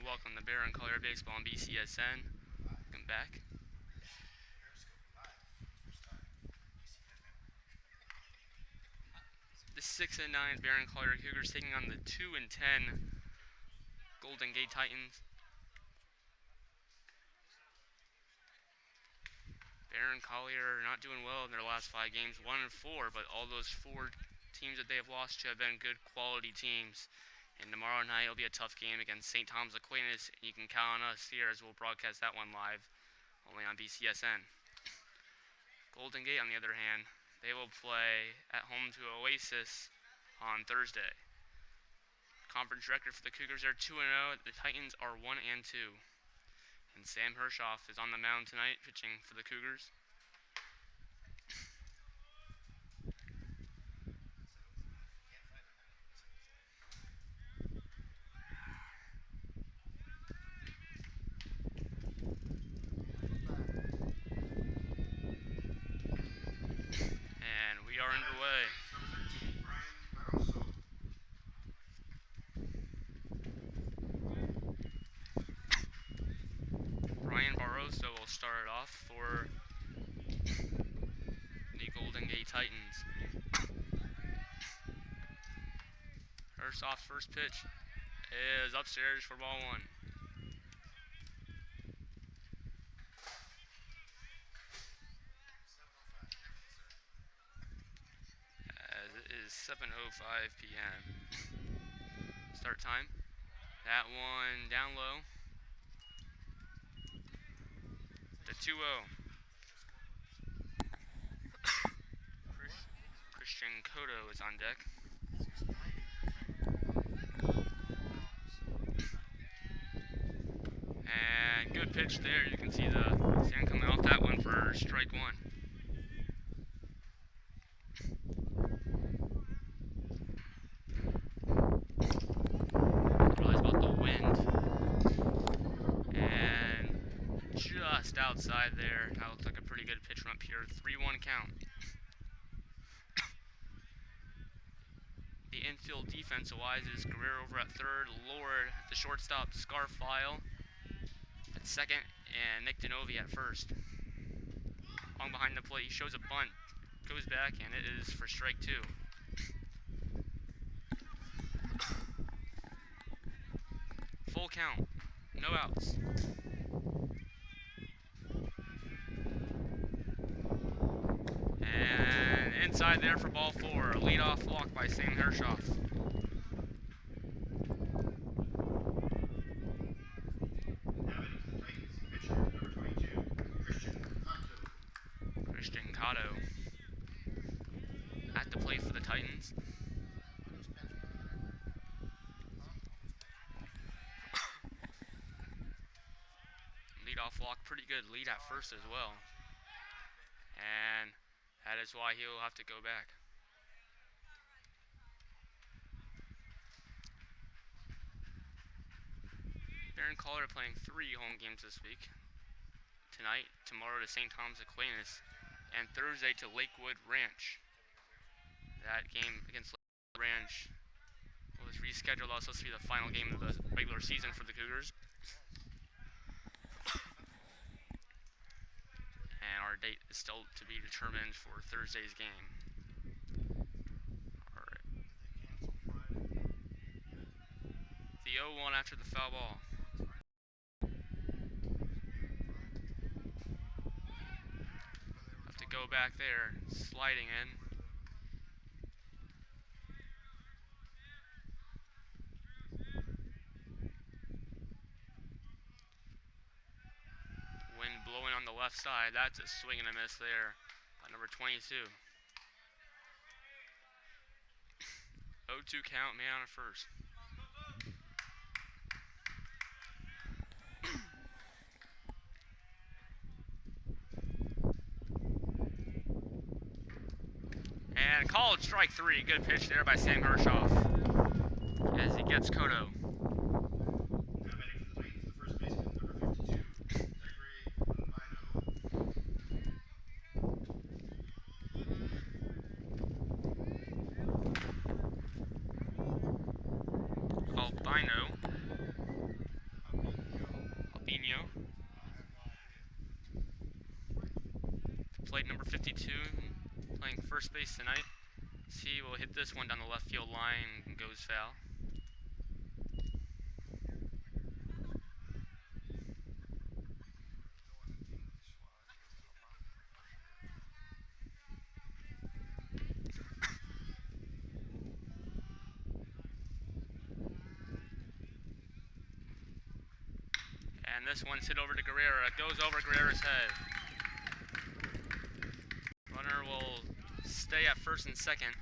Welcome to Barron Collier Baseball on BCSN. Welcome back. The 6-9 Barron Collier Cougars taking on the 2-10 Golden Gate Titans. Barron Collier not doing well in their last 5 games, 1-4, but all those 4 teams that they have lost to have been good quality teams. And tomorrow night will be a tough game against St. Thomas Aquinas, and you can count on us here as we'll broadcast that one live, only on BCSN. Golden Gate, on the other hand, they will play at home to Oasis on Thursday. Conference record for the Cougars are 2-0. The Titans are 1-2. And Sam Hershoff is on the mound tonight, pitching for the Cougars. And we are underway. Brian Barroso will start it off for the Golden Gate Titans. Hershoff's first pitch is upstairs for ball 1. As it is 7:05 p.m. Start time. That one down low. The 2-0. Christian Cotto is on deck. And good pitch there. You can see the sand coming off that one for strike 1. Realize about the wind. And just outside there. That looks like a pretty good pitch from up here. 3-1 count. The infield defense-wise is Guerrero over at third, Lord at the shortstop, Scarfile at second, and Nick Denovi at first. Long behind the plate, he shows a bunt, goes back, and it is for strike 2. Full count, no outs. And inside there for ball 4, a leadoff walk by Sam Hershoff. Christian Cotto at the plate for the Titans. Leadoff walk, pretty good lead at first as well. And that is why he'll have to go back. Barron Collier playing 3 home games this week. Tonight, tomorrow to St. Thomas Aquinas, and Thursday to Lakewood Ranch. That game against Lakewood Ranch was rescheduled. Also to be the final game of the regular season for the Cougars. And our date is still to be determined for Thursday's game. Alright. The 0-1 after the foul ball. Have to go back there, sliding in. Wind blowing on the left side. That's a swing and a miss there by number 22. 0-2 count, man on first. And called strike 3. Good pitch there by Sam Hershoff as he gets Cotto. Albino plate, number 52, playing first base tonight. He will hit this one down the left field line and goes foul. And this one's hit over to Guerrera. It goes over Guerrera's head. Runner will stay at first and second.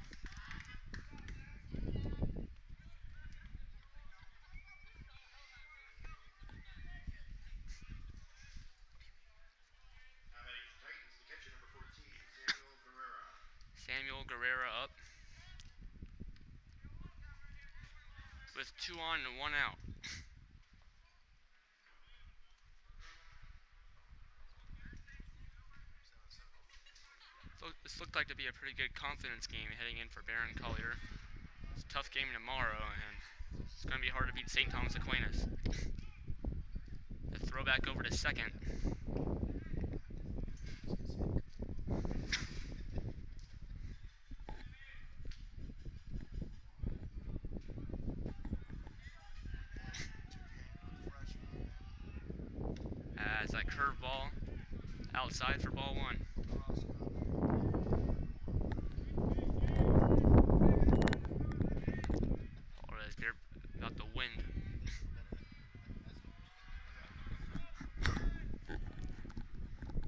Samuel Guerrera up with 2 on and 1 out. This looked like to be a pretty good confidence game heading in for Barron Collier. It's a tough game tomorrow, and it's going to be hard to beat St. Thomas Aquinas. The throw back over to second. As that curveball outside for ball 1. About the wind.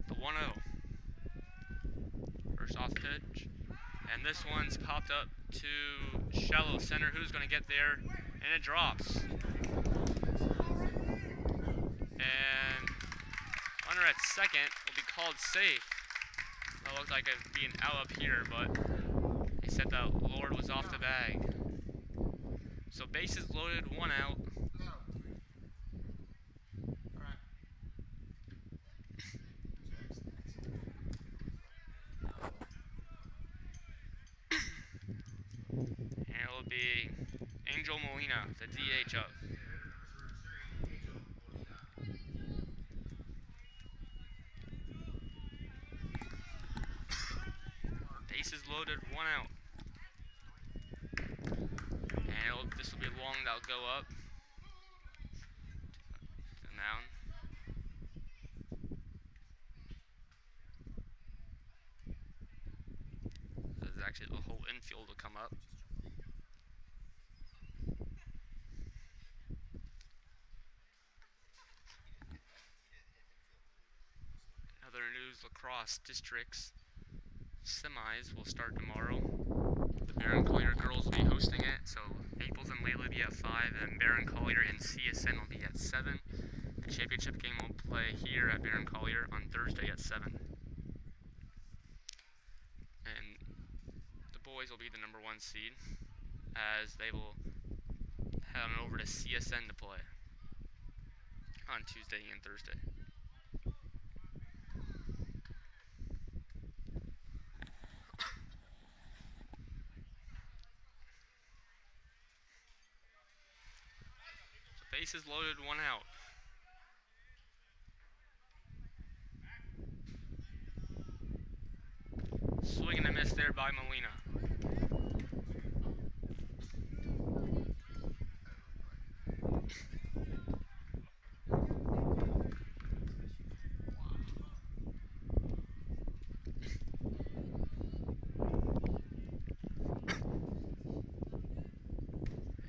The 1-0. First off pitch. And this one's popped up to shallow center. Who's going to get there? And it drops. And runner at second will be called safe. That looked like it'd be an out up here, but they said that Lord was off the bag. So bases loaded, 1 out. And it'll be Angel Molina, the DH up. Bases loaded, 1 out. And this will be long, that'll go up to the mound. This is actually the whole infield will come up. Other news, lacrosse districts semis will start tomorrow. The Barron Collier girls will be hosting it, so Naples and Layla will be at 5, and Barron Collier and CSN will be at 7. The championship game will play here at Barron Collier on Thursday at 7. And the boys will be the number 1 seed, as they will head on over to CSN to play on Tuesday and Thursday. Bases loaded, 1 out. Swing and a miss there by Molina.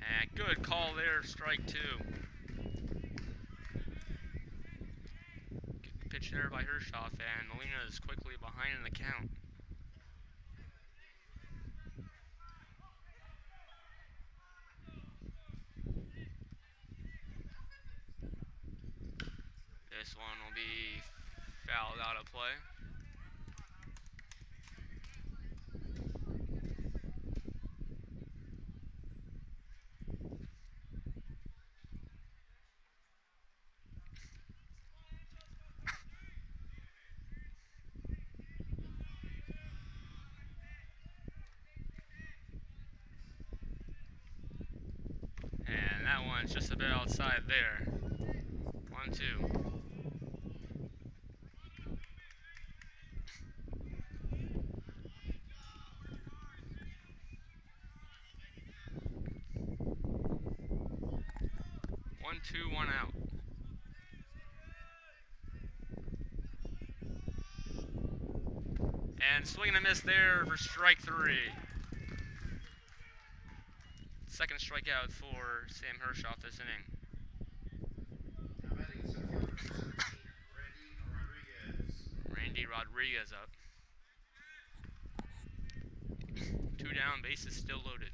And good call there, strike 2. Good pitch there by Hershoff, and Molina is quickly behind in the count. This one will be fouled out of play. And that one's just a bit outside there. 1-2. 2-1 out. And swing and a miss there for strike 3. Second strikeout for Sam Hershoff this inning. Randy Rodriguez up. 2 down, bases still loaded.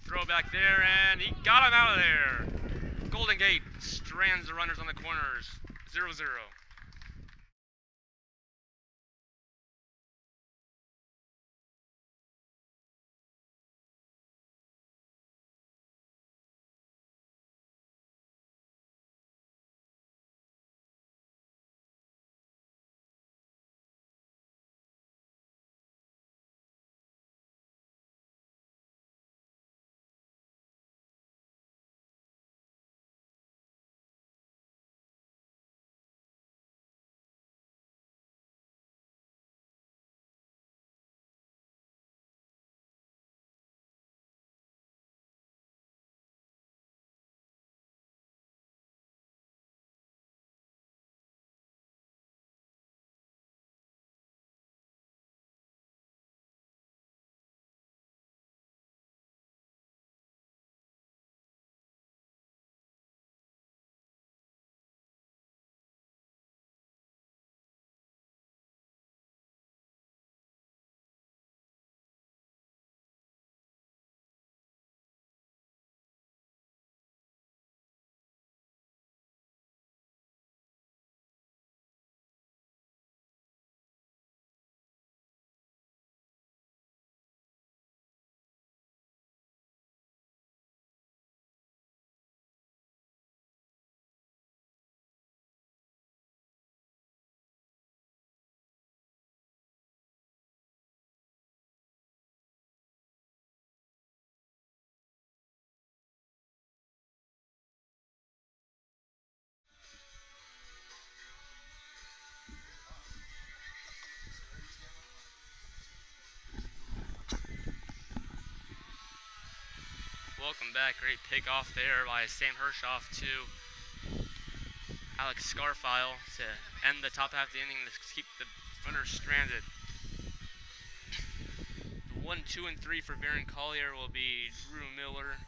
Throw back there, and he got him out of there. Golden Gate strands the runners on the corners. 0-0. Welcome back. Great pick off there by Sam Hershoff to Alex Scarfile to end the top half of the inning to keep the runners stranded. 1, 2, and 3 for Barron Collier will be Drew Miller,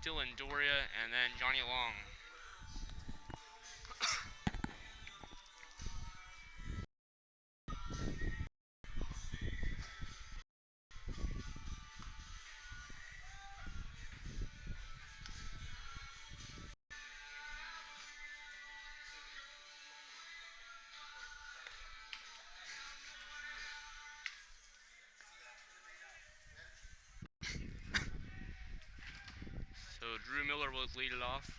Dylan Doria, and then Johnny Long. So Drew Miller will lead it off.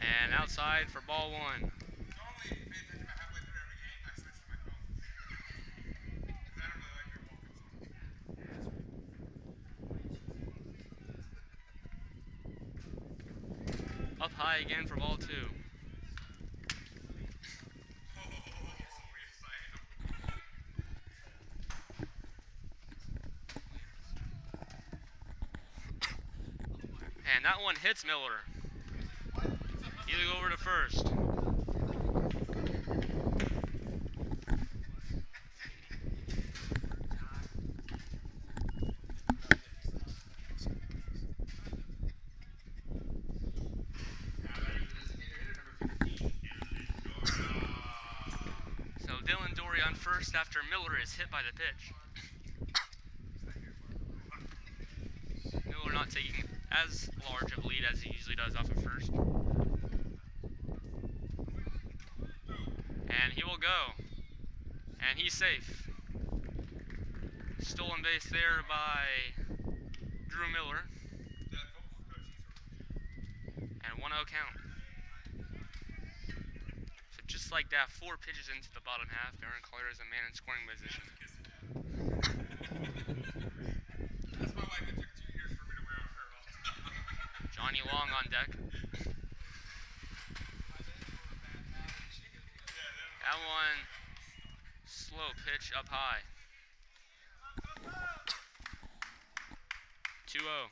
And outside for ball 1. Up high again for ball 2. And that one hits Miller. He'll go over to first. So Dylan Doria on first after Miller is hit by the pitch. Miller not taking as large of a lead as he usually does off of first. And he will go. And he's safe. Stolen base there by Drew Miller. And 1-0 count. Just like that, 4 pitches into the bottom half, Barron Collier is a man in scoring position. That's my wife. It took 2 years for me to wear out her all. Johnny Long on deck. That one, slow pitch up high. 2-0.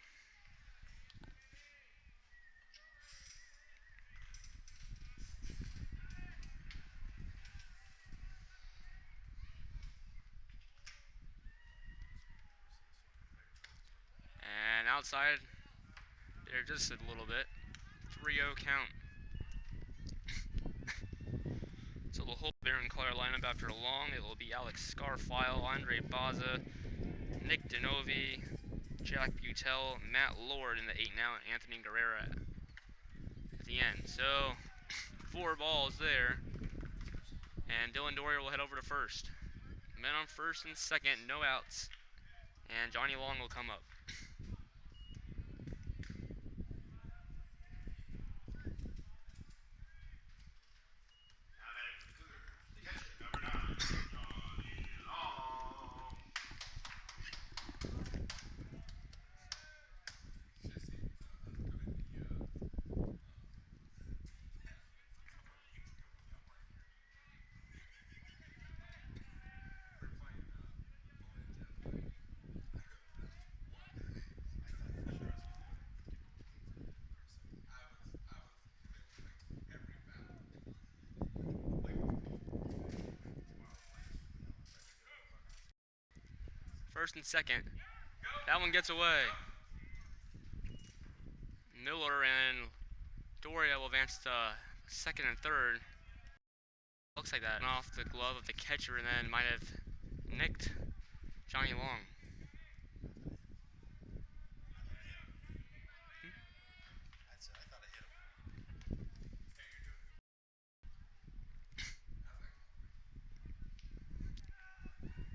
And outside, there just a little bit. 3-0 count. So the whole Barron Collier lineup after Long, it will be Alex Scarfile, Andre Baza, Nick Denovi, Jack Butel, Matt Lord in the 8 now, and Anthony Guerrera at the end. So 4 balls there, and Dylan Dorier will head over to first. Men on first and second, no outs, and Johnny Long will come up. First and second. That one gets away. Miller and Doria will advance to second and third. Looks like that. Off the glove of the catcher and then might have nicked Johnny Long. I thought I hit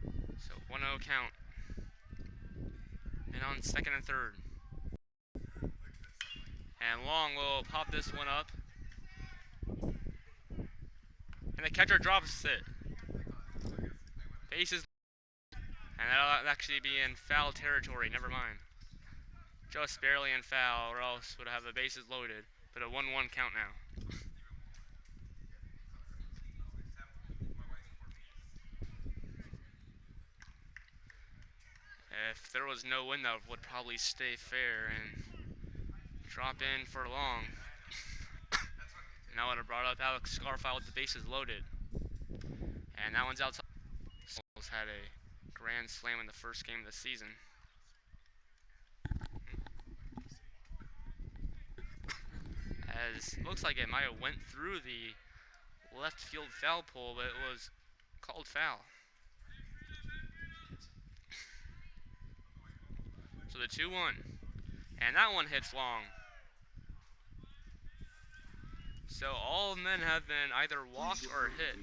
him. So 1-0 count. And on second and third. And Long will pop this one up. And the catcher drops it. Bases. And that'll actually be in foul territory. Never mind. Just barely in foul, or else would have the bases loaded. But a 1-1 count now. If there was no win, that would probably stay fair and drop in for Long. And that would have brought up Alex Scarfile with the bases loaded. And that one's outside. Almost had a grand slam in the first game of the season. As looks like it might have went through the left field foul pole, but it was called foul. So the 2-1. And that one hits Long. So all men have been either walked or hit.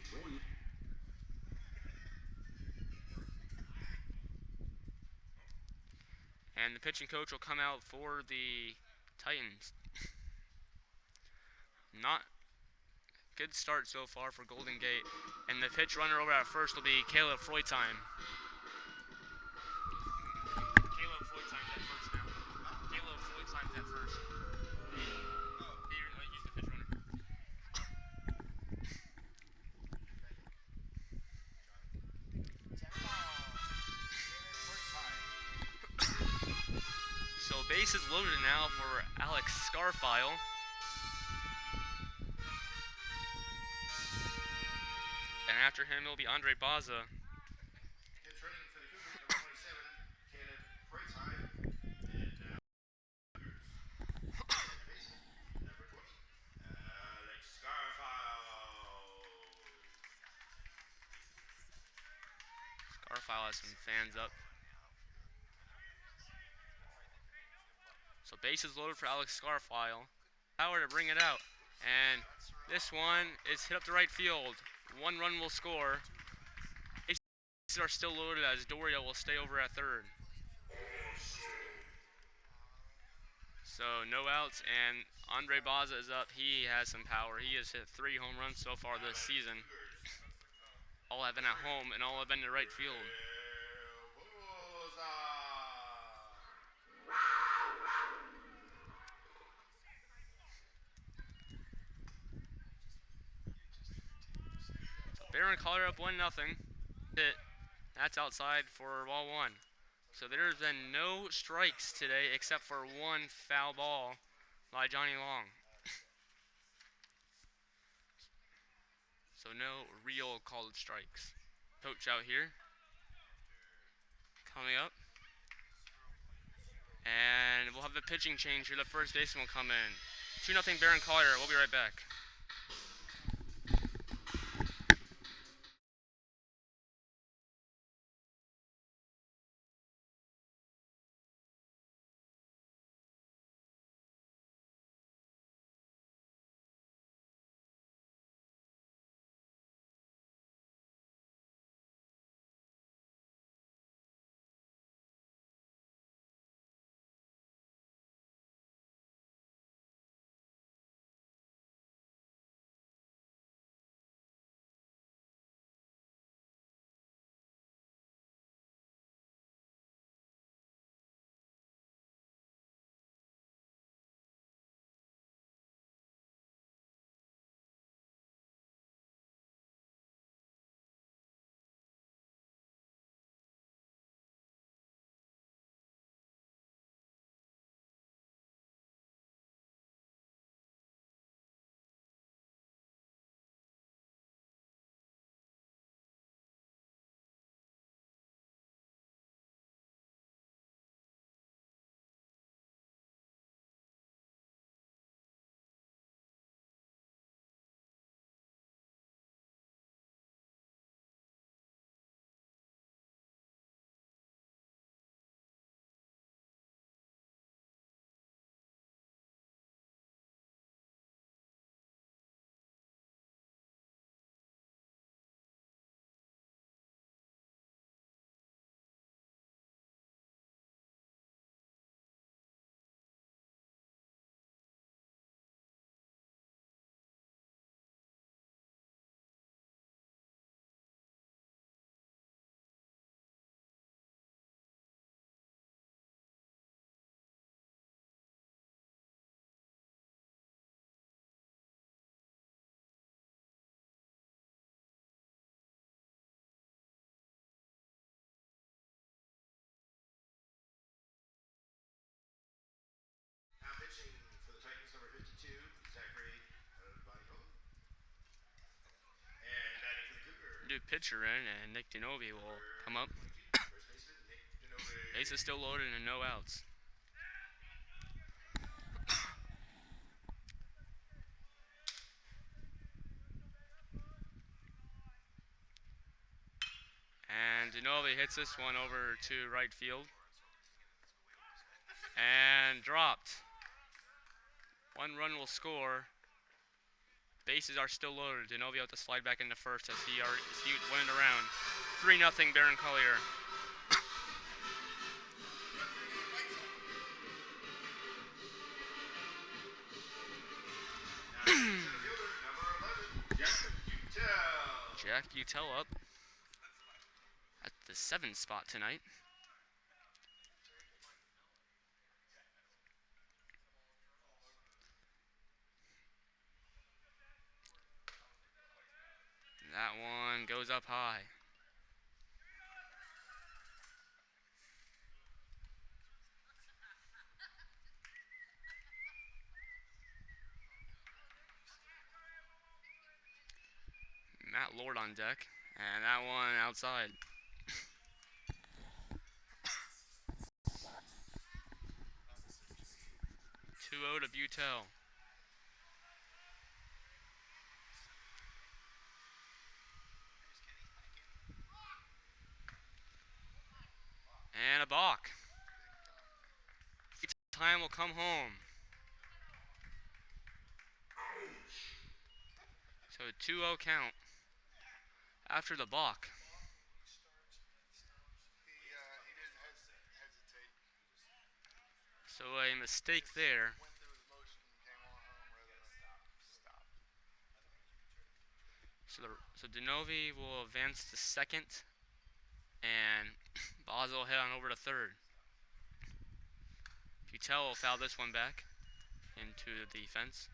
And the pitching coach will come out for the Titans. Not good start so far for Golden Gate. And the pitch runner over at first will be Caleb Freutheim. Caleb Freutheim's at first now. Caleb Freutheim's at first. He used the pitch runner. So bases loaded now for Alex Scarfile. And after him, it'll be Andre Baza. Scarfile has some fans up. So bases loaded for Alex Scarfile. Power to bring it out. And this one is hit up to right field. 1 run will score. Bases are still loaded as Doria will stay over at third. So no outs, and Andre Baza is up. He has some power. He has hit 3 home runs so far this season. All have been at home, and all have been to right field. So Barron Collier up 1-0. Hit. That's outside for ball 1. So there's been no strikes today except for one foul ball by Johnny Long. So no real called strikes. Coach out here. Coming up. And we'll have the pitching change here. The first baseman will come in. 2-0 Barron Collier. We'll be right back. New pitcher in, and Nick Denovi will come up. Base is still loaded and no outs. And Denovi hits this one over to right field. And dropped. 1 run will score. Bases are still loaded. Denovi out to slide back into first as he went around. 3-0 Barron Collier. Jack Utel up at the 7th spot tonight. That one goes up high. Matt Lord on deck, and that one outside. 2-0 to Butel. And a balk. Time will come home. So a 2-0 count after the balk. So a mistake there. So Denovi will advance to second, and Basel will head on over to third. Butel will foul this one back into the defense.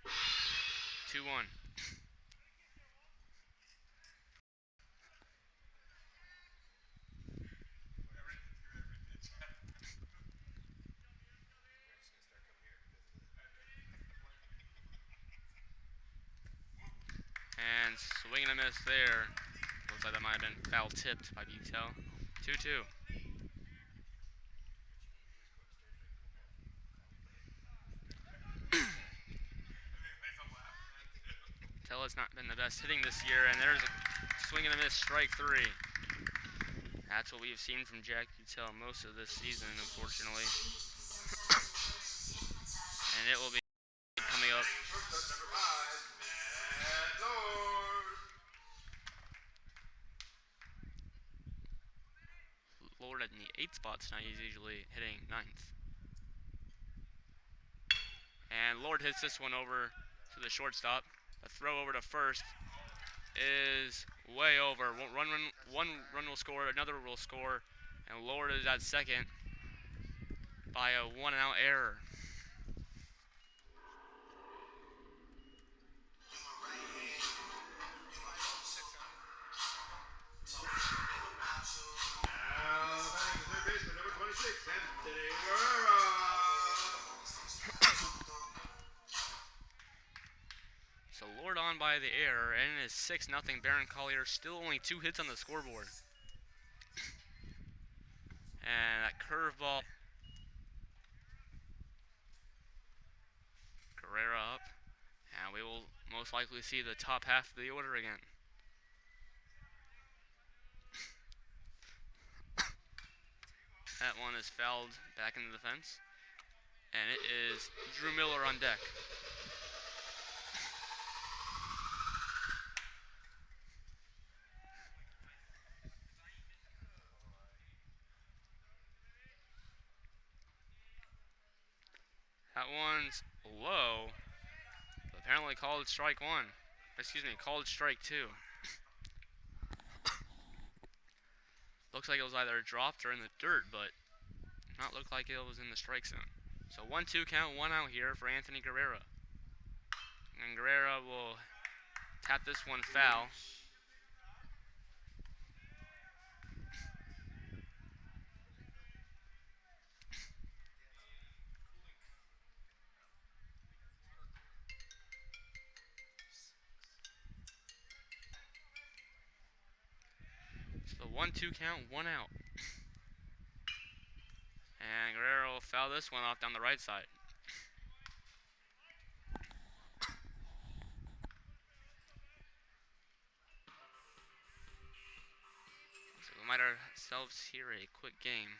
2-1. And swing and a miss there. Looks like that might have been foul tipped by Butel. 2-2. Butel has not been the best hitting this year, and there's a swing and a miss, strike three. That's what we've seen from Jack Butel most of this season, unfortunately. And it will be coming up. Lord in the 8th spot tonight. He's usually hitting 9th. And Lord hits this one over to the shortstop. A throw over to first is way over. One run will score, another will score, and Lord is at second by a 1-out error. So Lord on by the error, and it is 6-0 Barron Collier. Still only 2 hits on the scoreboard. And that curveball. Carrera up. And we will most likely see the top half of the order again. That one is fouled back into the fence. And it is Drew Miller on deck. That one's low. Apparently called strike one. Excuse me, called strike two. Looks like it was either dropped or in the dirt, but not look like it was in the strike zone. So 1-2 count, 1 out here for Anthony Guerrera. And Guerrera will tap this one foul. So 1-2 count, 1 out. And Guerrero will foul this one off down the right side. So we might ourselves here a quick game.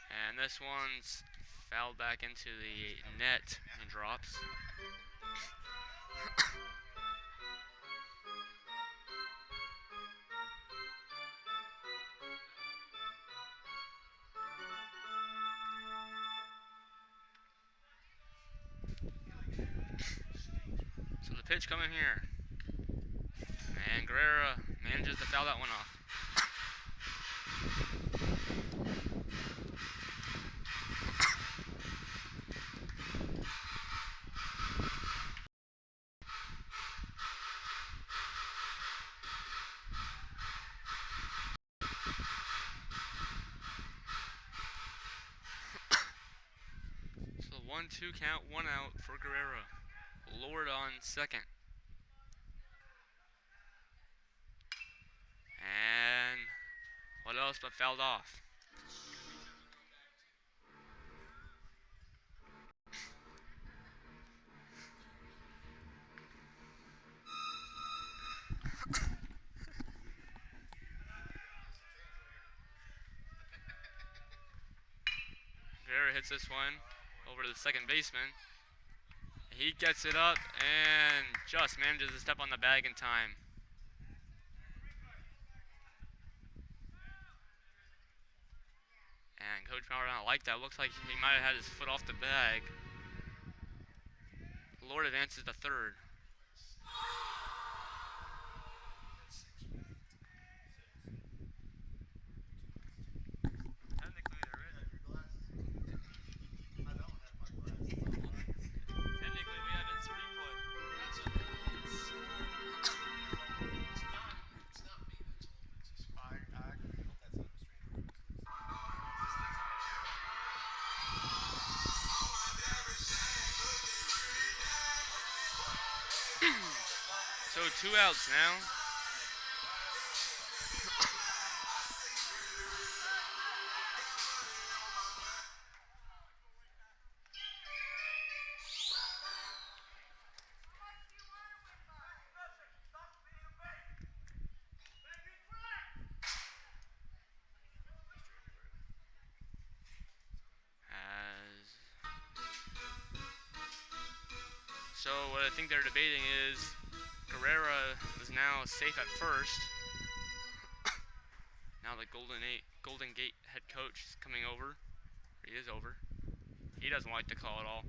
And this one's fouled back into the net and drops. So the pitch coming here. And Guerrera manages to foul that one off. So 1-2 count, 1 out for Guerrera. Lord on second. And what else but fouled off? Guerrera hits this one over to the second baseman. He gets it up and just manages to step on the bag in time. And Coach Maurer don't like that. Looks like he might have had his foot off the bag. Lord advances to third. Technically, there is. Technically, we have instant replay. So 2 outs now. So what I think they're debating is Carrera is now safe at first. Now the Golden Gate head coach is coming over. He is over. He doesn't like the call at all.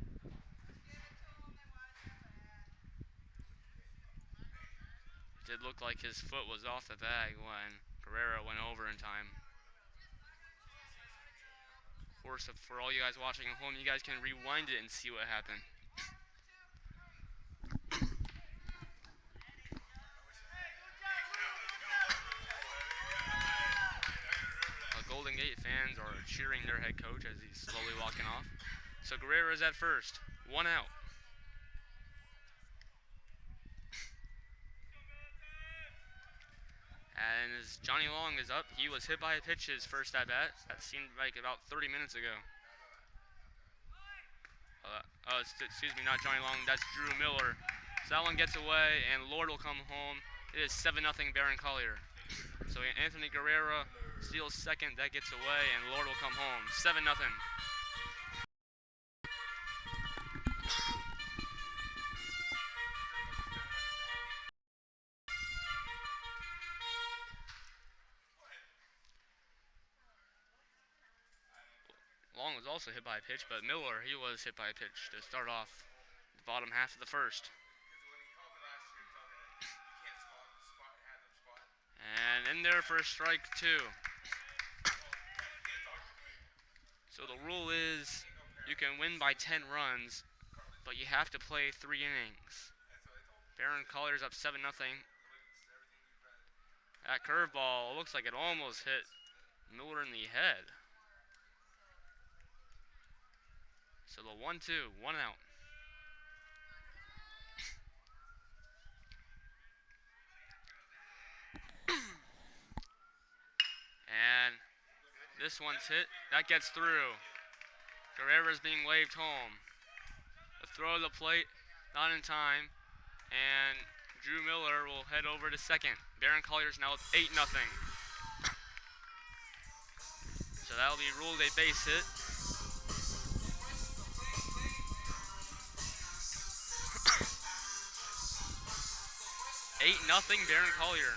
It did look like his foot was off the bag when Carrera went over in time. Of course, for all you guys watching at home, you guys can rewind it and see what happened. Golden Gate fans are cheering their head coach as he's slowly walking off. So Guerrero's at first, 1 out. And as Johnny Long is up, he was hit by a pitch his first at bat. That seemed like about 30 minutes ago. Excuse me, not Johnny Long, that's Drew Miller. So that one gets away, and Lord will come home. It is 7-0 Barron Collier. So Anthony Guerrero steals second, that gets away, and Lord will come home. 7-0. Long was also hit by a pitch, but Miller, he was hit by a pitch to start off the bottom half of the first. And in there for a strike 2. So the rule is you can win by 10 runs, but you have to play 3 innings. Barron Collier's up 7-0. That curveball looks like it almost hit Miller in the head. So the 1-2, 1 out. And this one's hit. That gets through. Guerrero's being waved home. A throw to the plate, not in time. And Drew Miller will head over to second. Barron Collier's now up 8-0. So that'll be ruled a base hit. 8-0 Barron Collier.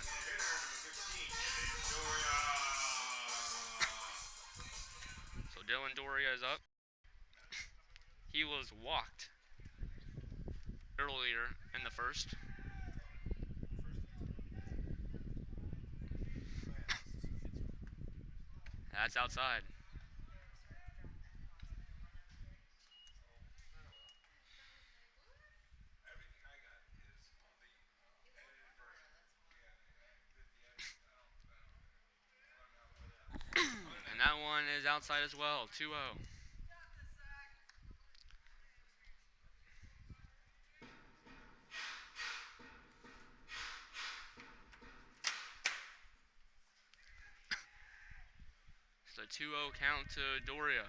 So Dylan Doria is up. He was walked earlier in the first. That's outside. And that one is outside as well, 2-0. So 2-0 count to Doria.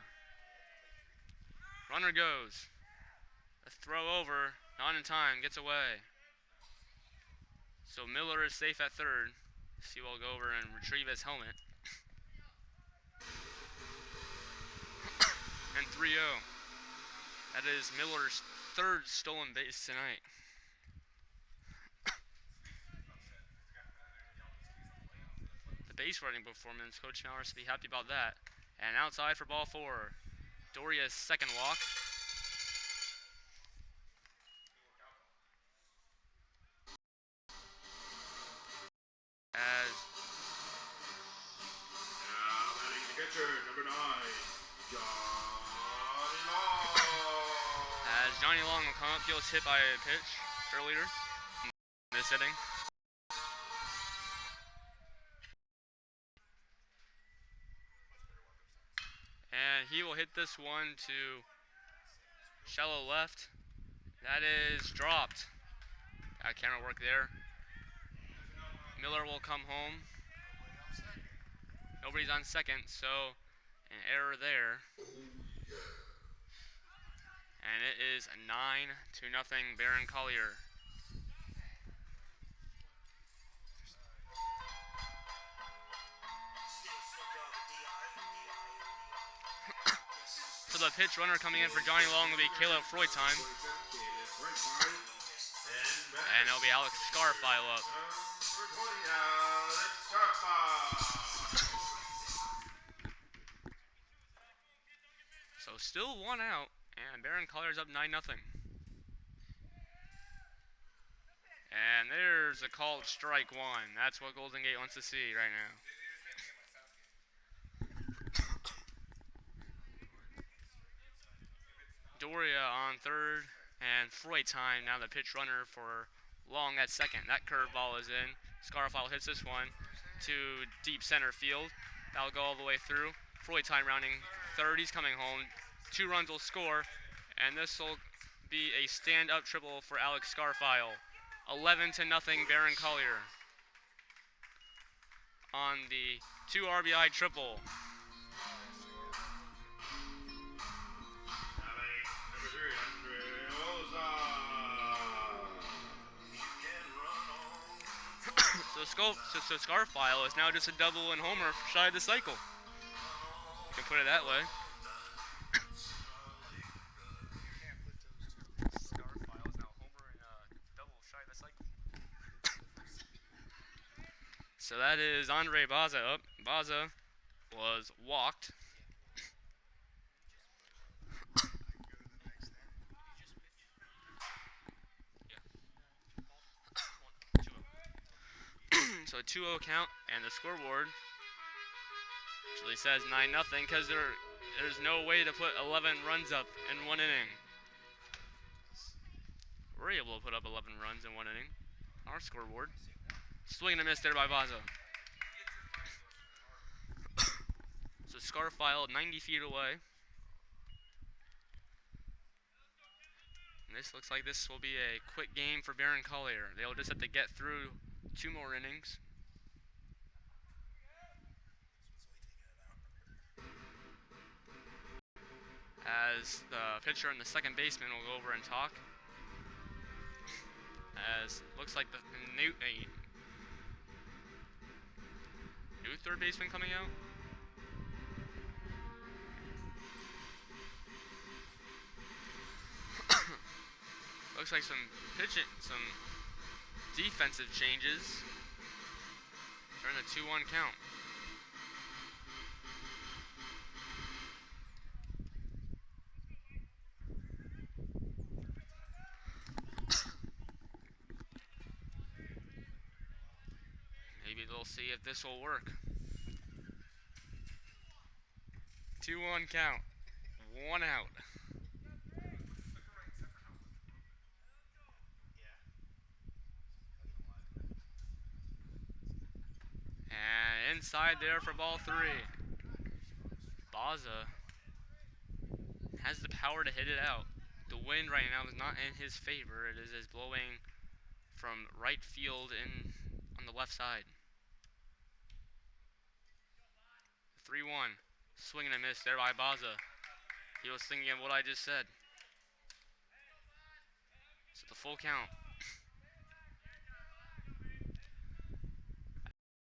Runner goes. A throw over, not in time, gets away. So Miller is safe at third. Sewell will go over and retrieve his helmet. And 3-0. That is Miller's third stolen base tonight. The base running performance, Coach Maurer should be happy about that. And outside for ball 4. Doria's second walk. As Batting the catcher, number 9, Johnny Long. Johnny Long will come up, he was hit by a pitch earlier in this inning. And he will hit this one to shallow left. That is dropped. Got camera work there. Miller will come home. Nobody's on second, so an error there. And it is 9-0 Barron Collier. So the pitch runner coming in for Johnny Long will be Caleb Freudheim. And it'll be Alex Scarfile up. So still one out, and Barron Collier's up 9-0. And there's a called strike one. That's what Golden Gate wants to see right now. Doria on third, and Freudheim now the pitch runner for Long at second. That curveball is in. Scarfile hits this one to deep center field. That'll go all the way through. Freudheim rounding third. He's coming home. 2 runs will score, and this will be a stand-up triple for Alex Scarfile. 11-0 Barron Collier on the 2 RBI triple. So Scarfile is now just a double and homer shy of the cycle. You can put it that way. Scarfile is now a homer and a double shy of the cycle. So that is Andre Baza up. Baza was walked. So a 2-0 count, and the scoreboard actually says 9-0 because there's no way to put 11 runs up in 1 inning. We're able to put up 11 runs in 1 inning. Our scoreboard. Swing and a miss there by Baza. So Scarfile 90 feet away. And this looks like this will be a quick game for Barron Collier. They'll just have to get through 2 more innings. As the pitcher and the second baseman will go over and talk. As looks like the new third baseman coming out. Looks like some defensive changes during the 2-1 count. Maybe they'll see if this will work. 2-1 count. 1 out. And inside there for ball 3. Baza has the power to hit it out. The wind right now is not in his favor. It is blowing from right field in on the left side. 3-1. Swing and a miss there by Baza. He was thinking of what I just said. So the full count.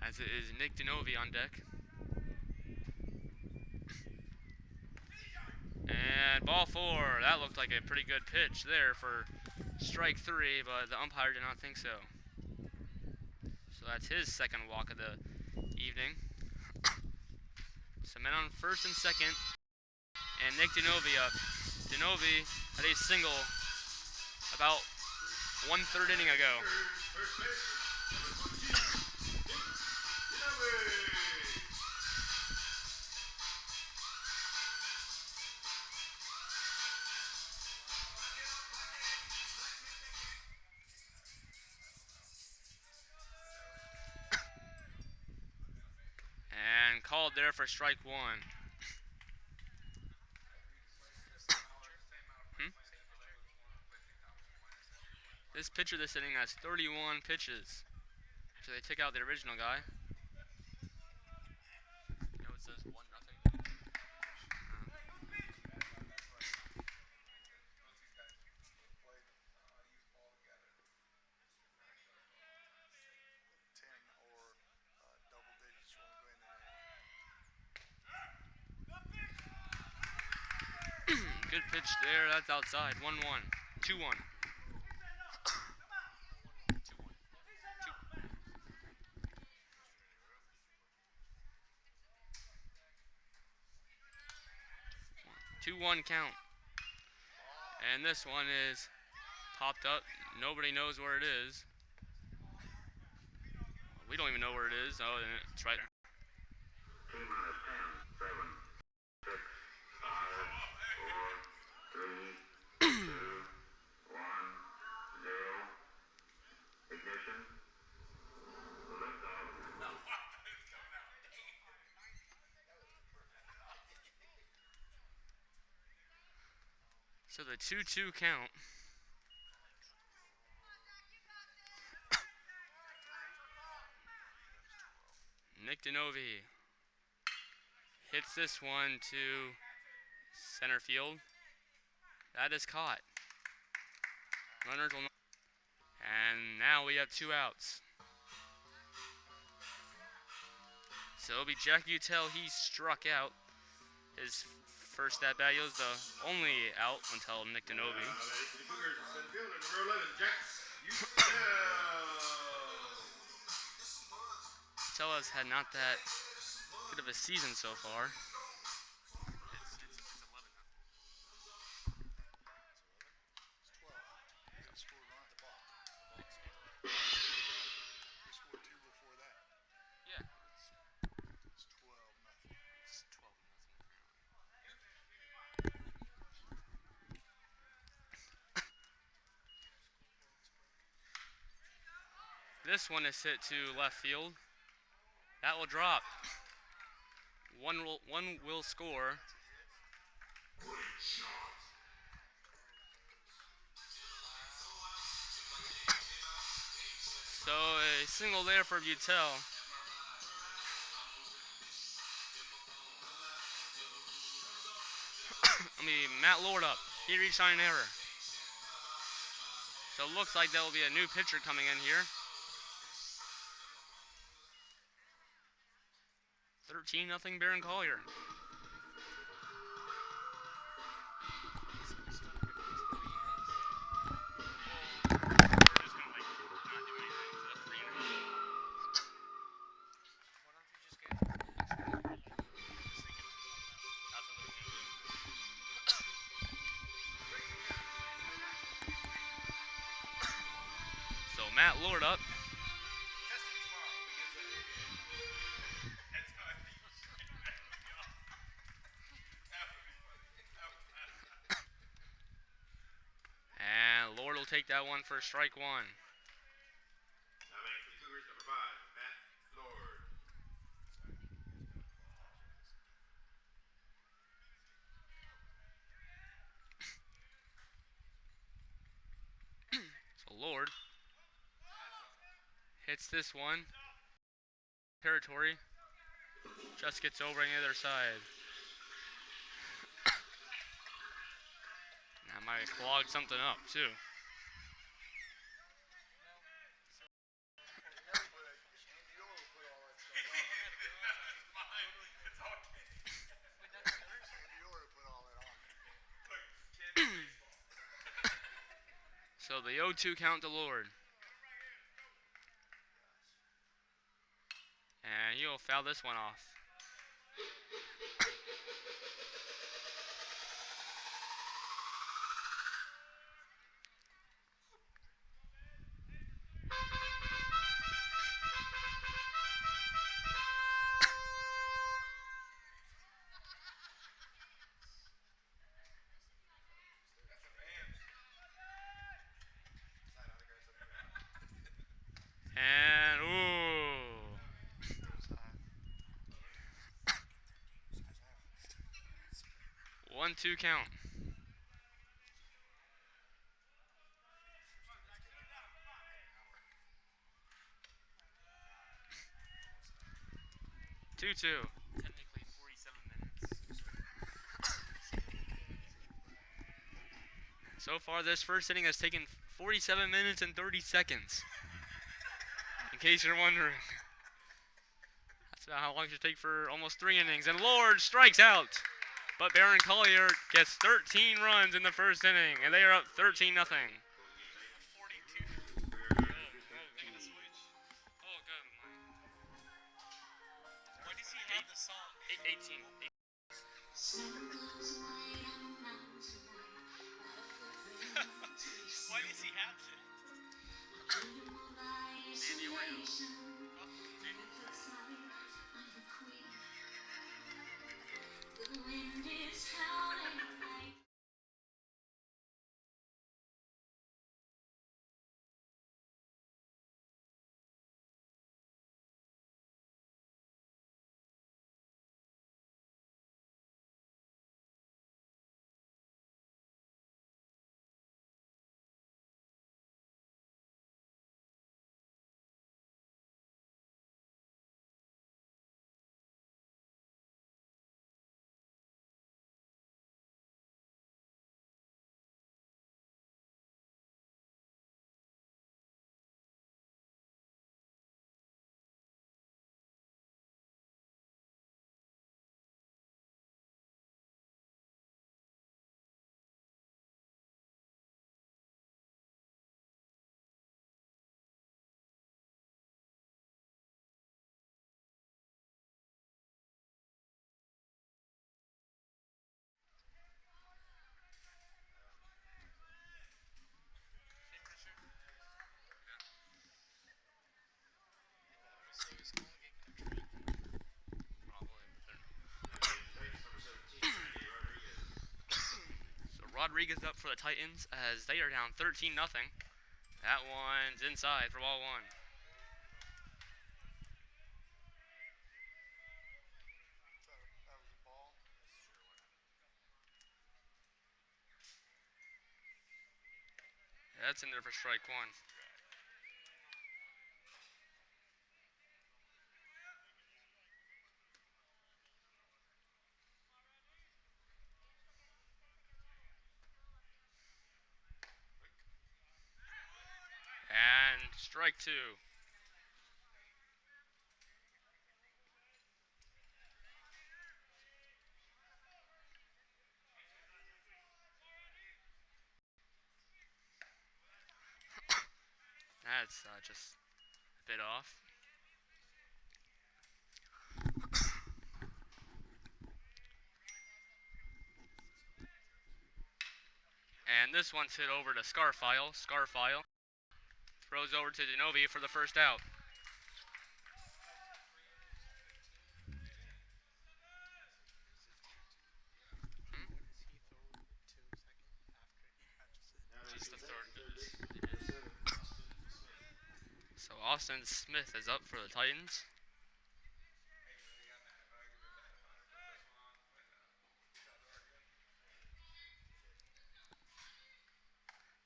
As it is Nick Denovi on deck. And ball 4. That looked like a pretty good pitch there for strike 3, but the umpire did not think so. So that's his second walk of the evening. Cement on first and second. And Nick Denovi up. Denovi had a single about 1/3 inning ago. And called there for strike one. This pitcher this inning has 31 pitches. So they took out the original guy. You know it says 1-0. Good pitch there. That's outside. 1-1. 2-1. 2-1 count. And this one is popped up. Nobody knows where it is. We don't even know where it is. Oh, it's right there. T-minus 10, 7, 6, 5, 4, 3, 2, 1, 0. Ignition. Liftoff. So the 2-2 count. Nick Denovi hits this one to center field. That is caught. Runners will not. And now we have 2 outs. So it'll be Jack Utel. He struck out. His first at bat. He was the only out until Nick Denovi. Utel has had not that good of a season so far. This one is hit to left field. That will drop. One will score. So a single there for Butel. Matt Lord up. He reached on an error. So it looks like there will be a new pitcher coming in here. 13-0 Barron Collier. So Matt Lord up. And Lord will take that one for strike one. Now batting for the Cougars, number 5, Matt Lord. So Lord hits this one. Territory. Just gets over on the other side. That might have clogged something up too. So the 0-2 count to Lord. And he'll foul this one off. And ooh. 1-2 count. Two. Technically 47 minutes. So far, this first inning has taken 47 minutes and 30 seconds. In case you're wondering. That's about how long it should take for almost 3 innings. And Lord strikes out. But Barron Collier gets 13 runs in the first inning. And they are up 13-0. 42. Oh, good. Why does he have the song? 18. Why does he have it? Sandy Oreo. So Rodriguez up for the Titans as they are down 13-0. That one's inside for ball 1. That's in there for strike 1. And strike 2. That's just a bit off. And this one's hit over to Scarfile. Scarfile throws over to Denovi for the first out. Just the third. So Austin Smith is up for the Titans.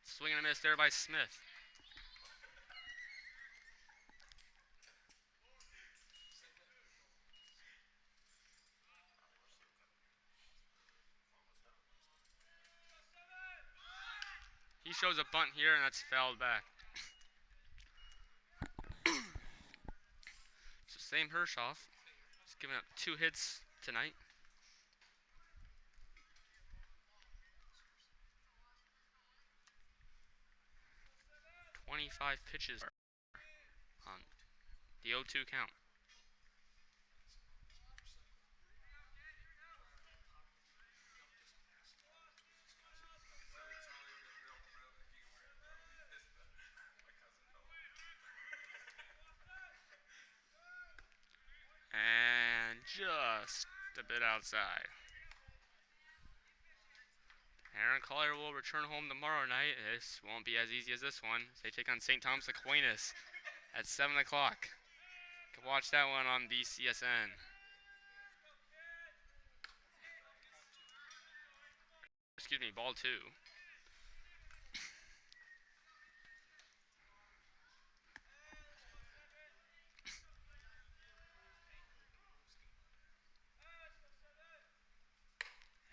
Swing and a miss there by Smith. He shows a bunt here, and that's fouled back. So Sam Hershoff is giving up 2 hits tonight. 25 pitches on the 0-2 count. just a bit outside. Barron Collier will return home tomorrow night. This won't be as easy as this one. They take on St. Thomas Aquinas at 7 o'clock. You can watch that one on BCSN. Excuse me, ball two.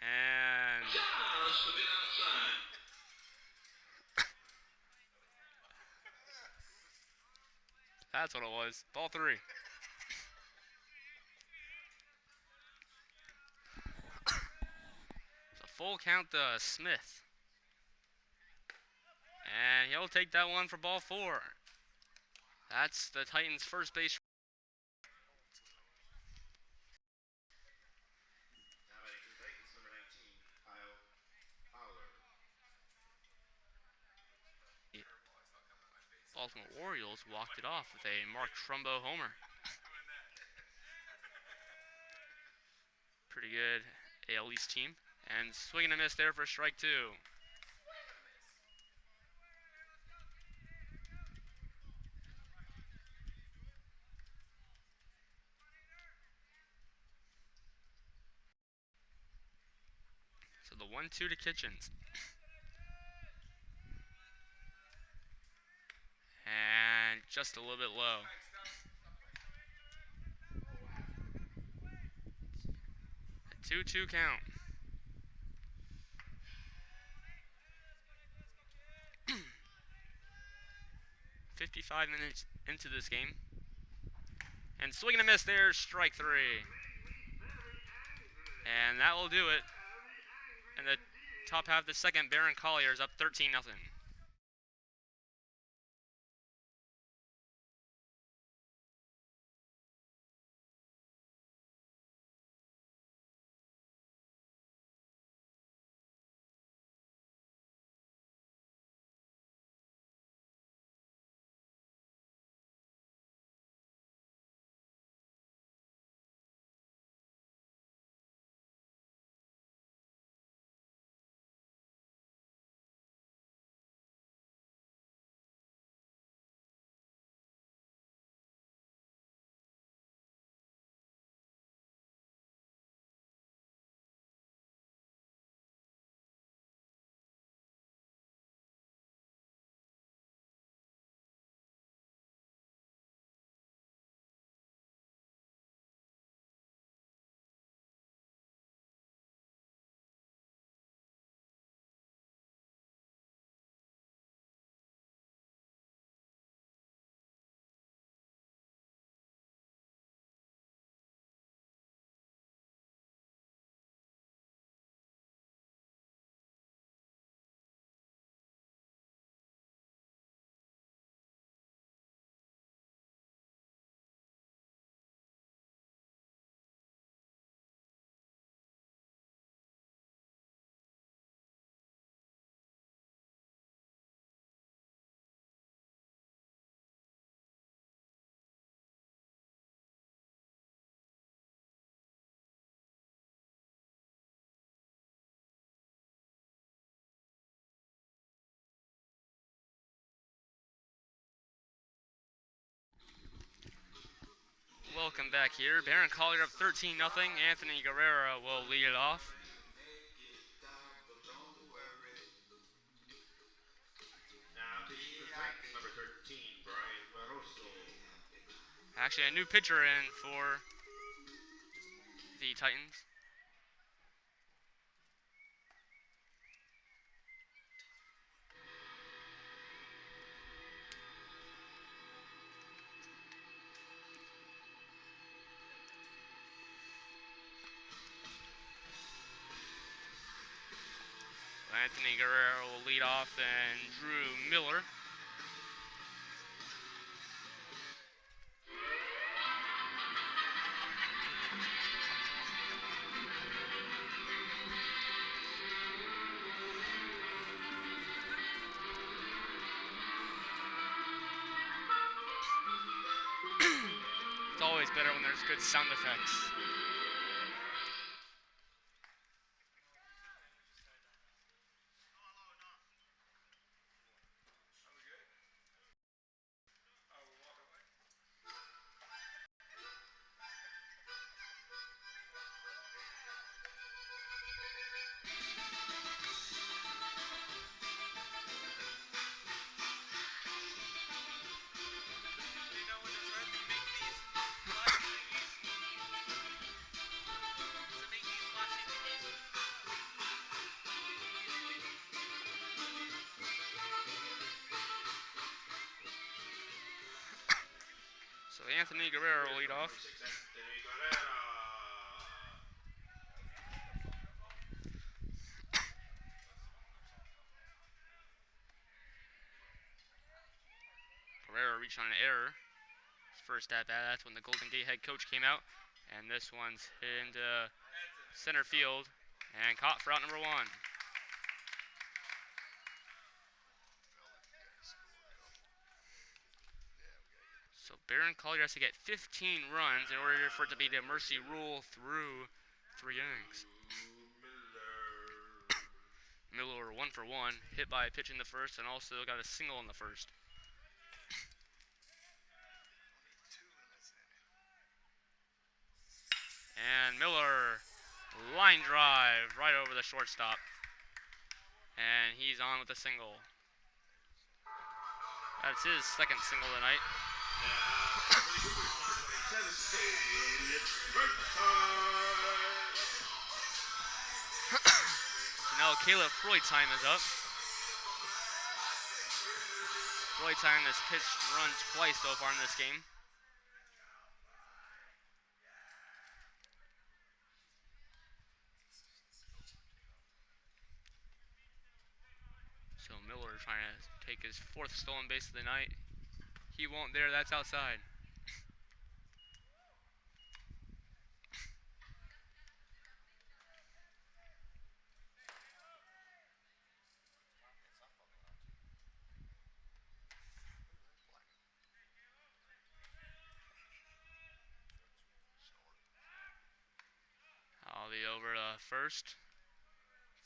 And Just a bit outside. that's what it was. Ball three. It's a full count to Smith. And he'll take that one for ball four. That's the Titans' first base. Now batting for the Titans, number 19, Kyle Fowler. Baltimore Orioles walked it off with a Mark Trumbo homer. Pretty good AL East team. And swing and a miss there for strike two. So the 1-2 to Kitchens. And just a little bit low. A 2-2 count. 55 minutes into this game. And swing and a miss there, strike three. And that will do it. And the top half of the second, Barron Collier is up 13-0. Welcome back here. Barron Collier up 13-0. Anthony Guerrero will lead it off. Now pitching for the Titans, number 13, Brian Barroso. Actually, a new pitcher in for the Titans. Anthony Guerrero will lead off, and Drew Miller. It's always better when there's good sound effects. So Anthony Guerrero will lead off. 26, Anthony Guerrero. Guerrero reached on an error. His first at bat, that's when the Golden Gate head coach came out. And this one's hit into center field and caught for out number 1. So Barron Collier has to get 15 runs in order for it to be the mercy rule through 3 innings. Miller 1 for 1, hit by a pitch in the first, and also got a single in the first. And Miller, line drive right over the shortstop. And he's on with a single. That's his second single tonight. So now Caleb Freudheim is up. Freudheim has pitched run twice so far in this game. So Miller trying to take his 4th stolen base of the night. He won't there, that's outside. I'll be over to first.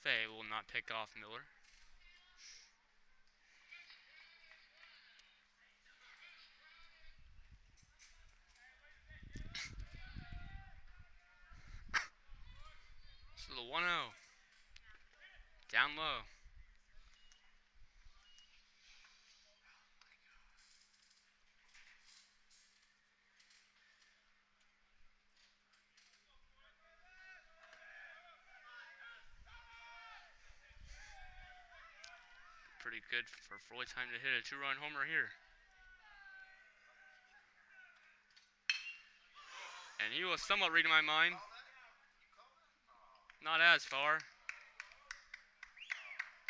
Fay will not pick off Miller. So the 1-0. Down low. Pretty good for Freudheim to hit a 2-run homer here. And he was somewhat reading my mind. Not as far.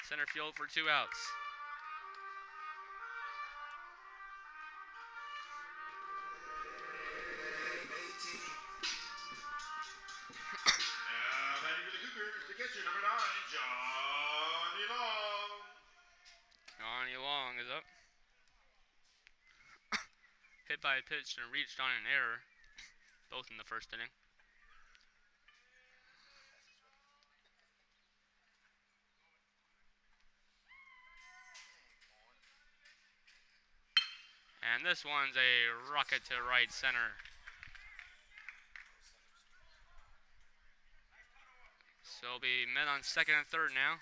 Center field for 2 outs. Now batting for the Cougars, the catcher, number 9, Johnny Long. Johnny Long is up. Hit by a pitch and reached on an error. Both in the first inning. And this one's a rocket to right center. So it'll be men on second and third now.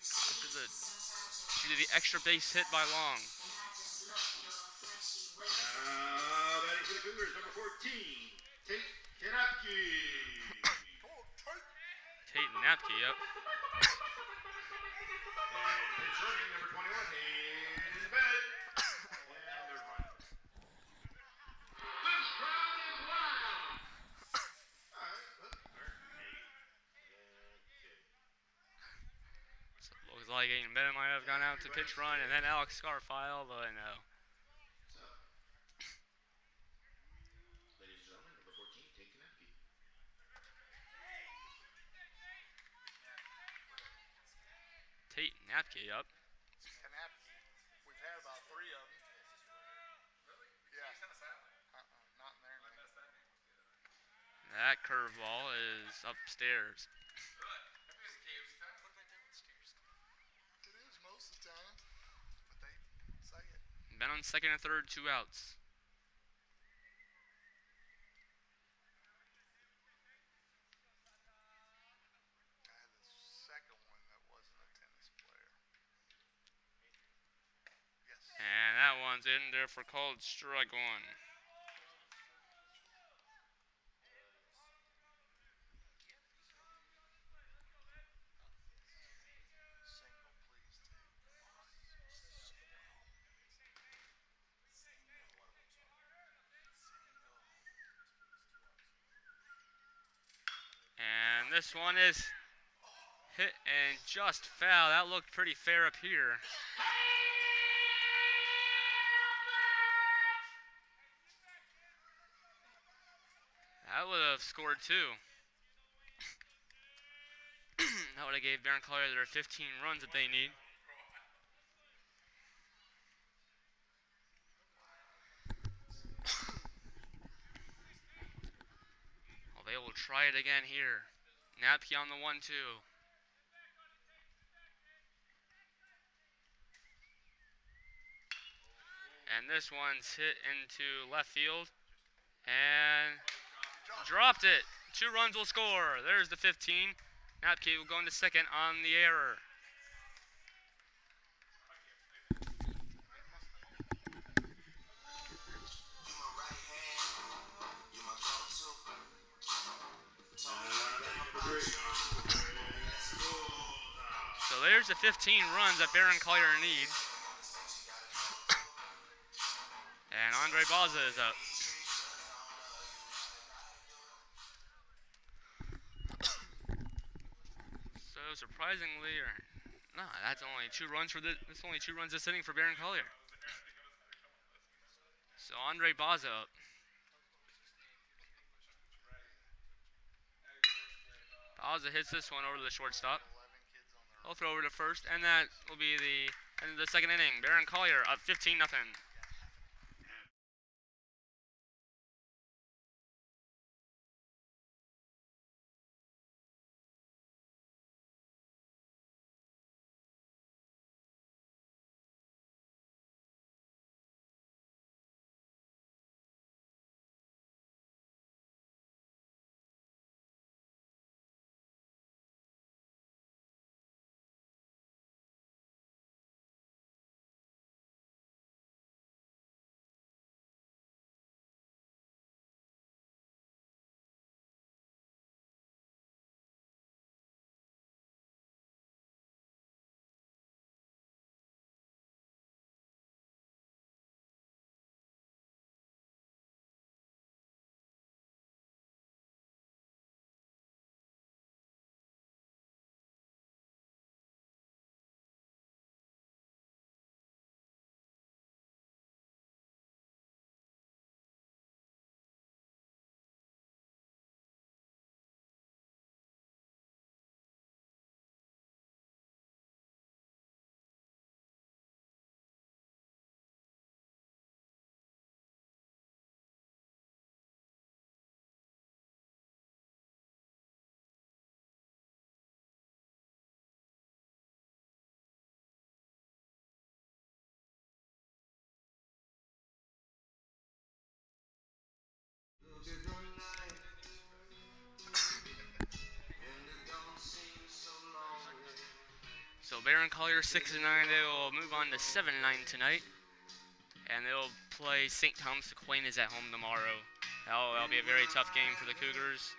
After the extra base hit by Long. Now batting for the Cougars, number 14, Tate Kanapke. Tate Napke up. And returning, number 21, Hayden Bennett. And there's one. This round is wild. All right, look. So it looks like Hayden Bennett might have gone out to pitch run, and then Alex Scarfile, but no. Ladies and gentlemen, number 14, Tate Kanapke. Tate Napke up. We've had about 3 of them. Yeah. Not in there. That curveball is upstairs. It is most of the time, but they say it. Ben on second and third, 2 outs. I had the second one that wasn't a tennis player. Yes. And that one's in there for called strike 1. Single, please, Tate. And this one is hit and just foul. That looked pretty fair up here. That would have scored two. That would have gave Barron Collier their 15 runs that they need. Well, they will try it again here. Napke on the 1-2. And this one's hit into left field. And dropped it. 2 runs will score. There's the 15. Napke will go into second on the error. So there's the 15 runs that Barron Collier needs. And Andre Baza is up. So surprisingly, that's only 2 runs for this. That's only 2 runs this inning for Barron Collier. So Andre Baza up. Baza hits this one over to the shortstop. He'll throw over to first, and that will be the end of the second inning. Barron Collier up 15-0. So Barron Collier 6-9. They will move on to 7-9 tonight, and they'll play St. Thomas Aquinas at home tomorrow. That'll be a very tough game for the Cougars.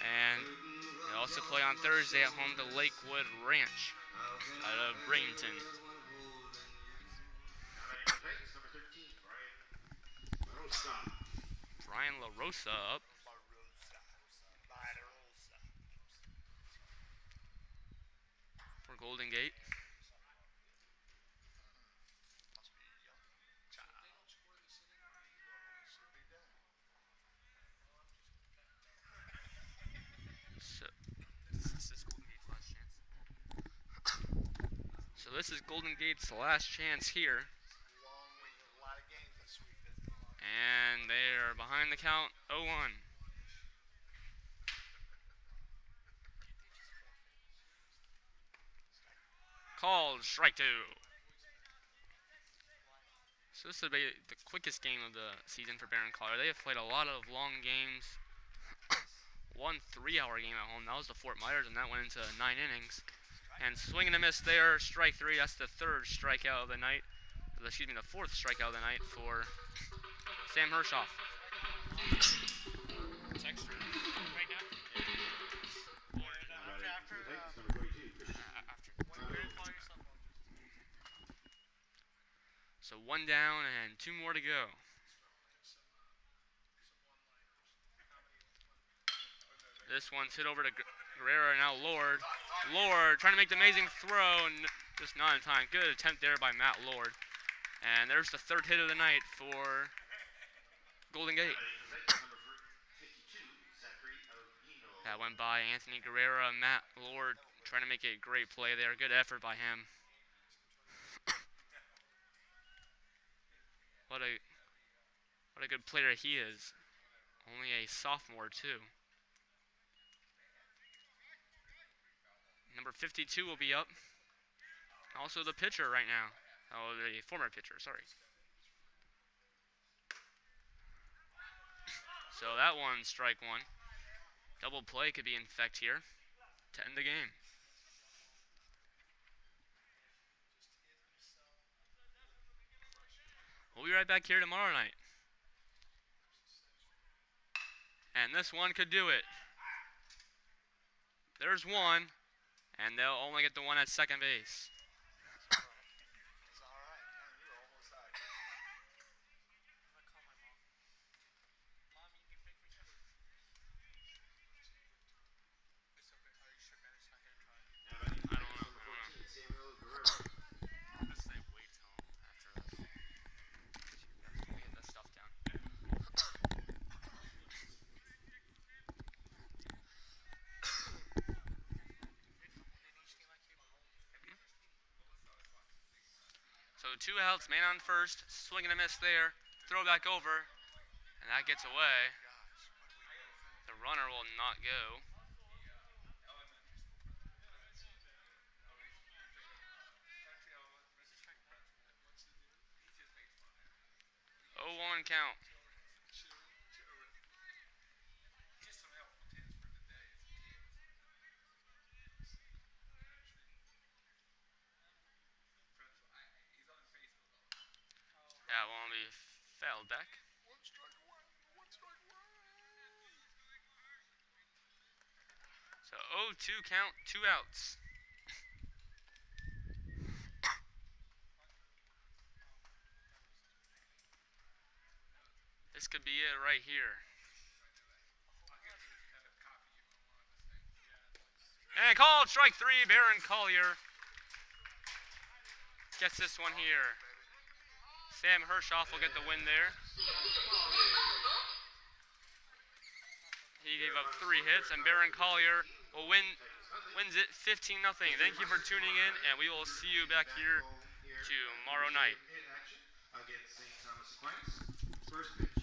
And they also play on Thursday at home to Lakewood Ranch out of Bradenton. Brian LaRosa up. For Golden Gate. So this is Golden Gate's last chance here. And they are behind the count 0-1. Called strike 2. So this will be the quickest game of the season for Barron Collier. They have played a lot of long games. One 3-hour game at home. That was the Fort Myers, and that went into 9 innings. And swing and a miss there, strike 3. That's the 3rd strikeout of the night. Excuse me, the 4th strikeout of the night for Sam Hershoff. Text her right now. So 1 down and 2 more to go. This one's hit over to Guerrero, now Lord. Lord trying to make the amazing throw, and just not in time. Good attempt there by Matt Lord. And there's the third hit of the night for Golden Gate. That went by Anthony Guerrero and Matt Lord trying to make a great play there. Good effort by him. What a good player he is. Only a sophomore too. Number 52 will be up. Also the pitcher right now. Oh, the former pitcher, sorry. So that one, strike one. Double play could be in effect here to end the game. We'll be right back here tomorrow night. And this one could do it. There's one, and they'll only get the one at second base. It's all right. You're almost out. Mom, you can pick me up. It's okay. Are you sure Bennett's not going to try? I don't know. Let's say wait till after this. Get that stuff down. So 2 outs, man on first, swing and a miss there, throw back over, and that gets away. The runner will not go. 0-1 count. That won't be fouled back. One strike away. One strike away. So 0-2 count, 2 outs. This could be it right here. And called strike 3, Barron Collier gets this one here. Sam Hershoff will get the win there. He gave up 3 hits, and Barron Collier will wins it 15-0. Thank you for tuning in, and we will see you back here tomorrow night. Against St. Thomas Aquinas. First pitch.